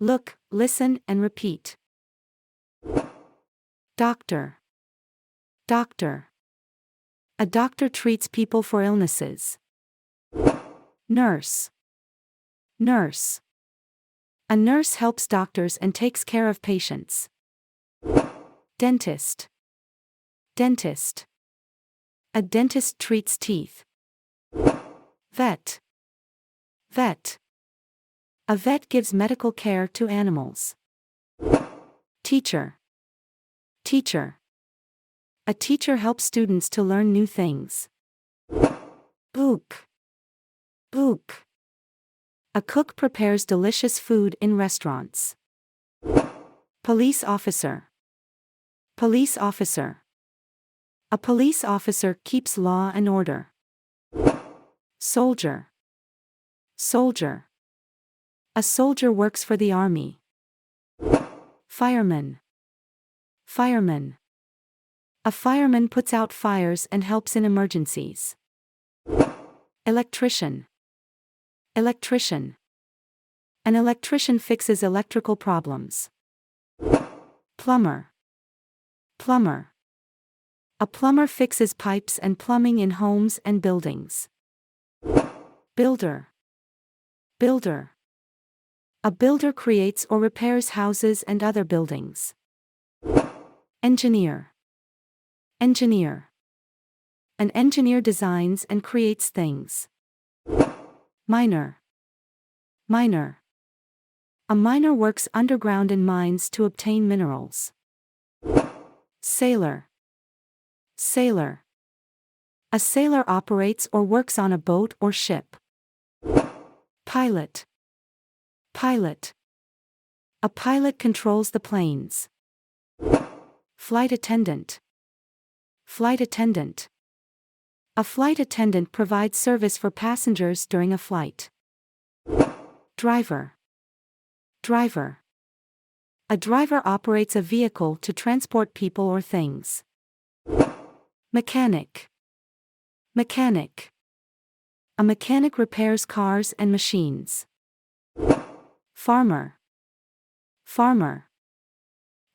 Look, listen, and repeat. Doctor. Doctor. A doctor treats people for illnesses. Nurse. Nurse. A nurse helps doctors and takes care of patients. Dentist. Dentist. A dentist treats teeth. Vet. Vet. A vet gives medical care to animals. Teacher. Teacher. A teacher helps students to learn new things. Cook. Cook. A cook prepares delicious food in restaurants. Police officer. Police officer. A police officer keeps law and order. Soldier. Soldier. A soldier works for the army. Fireman. Fireman. A fireman puts out fires and helps in emergencies. Electrician. Electrician. An electrician fixes electrical problems. Plumber. Plumber. A plumber fixes pipes and plumbing in homes and buildings. Builder. Builder. A builder creates or repairs houses and other buildings. Engineer. Engineer. An engineer designs and creates things. Miner. Miner. A miner works underground in mines to obtain minerals. Sailor. Sailor. A sailor operates or works on a boat or ship. Pilot. Pilot. A pilot controls the planes. Flight attendant. Flight attendant. A flight attendant provides service for passengers during a flight. Driver. Driver. A driver operates a vehicle to transport people or things. Mechanic. Mechanic. A mechanic repairs cars and machines. Farmer. Farmer.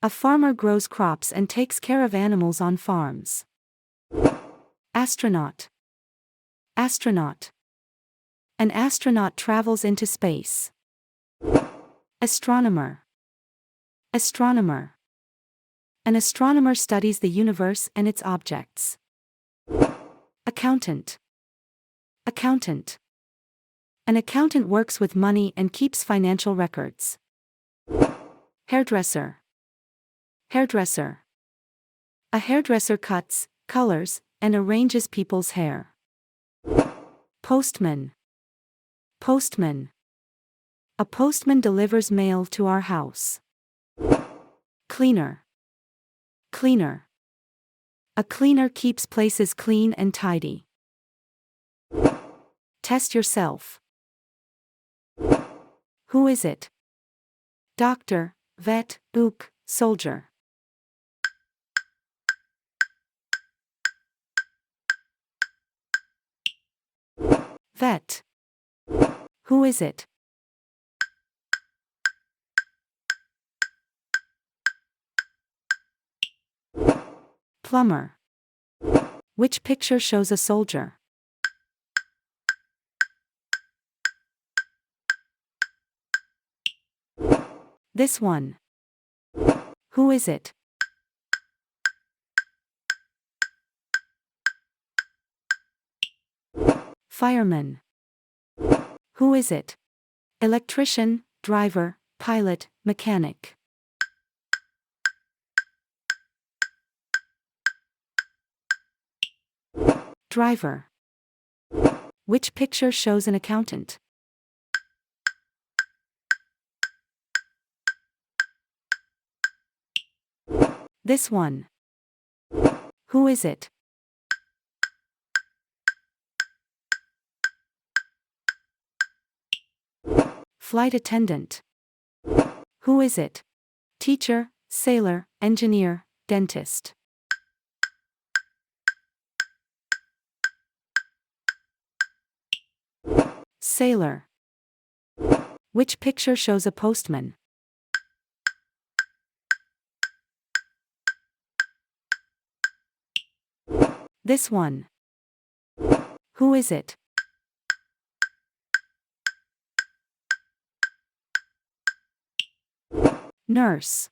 A farmer grows crops and takes care of animals on farms. Astronaut. Astronaut. An astronaut travels into space. Astronomer. Astronomer. An astronomer studies the universe and its objects. Accountant. Accountant. An accountant works with money and keeps financial records. Hairdresser. Hairdresser. A hairdresser cuts, colors, and arranges people's hair. Postman. Postman. A postman delivers mail to our house. Cleaner. Cleaner. A cleaner keeps places clean and tidy. Test yourself. Who is it? Doctor, vet, cook, soldier. Vet. Who is it? Plumber. Which picture shows a soldier? This one. Who is it? Fireman. Who is it? Electrician, driver, pilot, mechanic. Driver. Which picture shows an accountant? This one. Who is it? Flight attendant. Who is it? Teacher, sailor, engineer, dentist. Sailor. Which picture shows a postman? This one. Who is it? Nurse.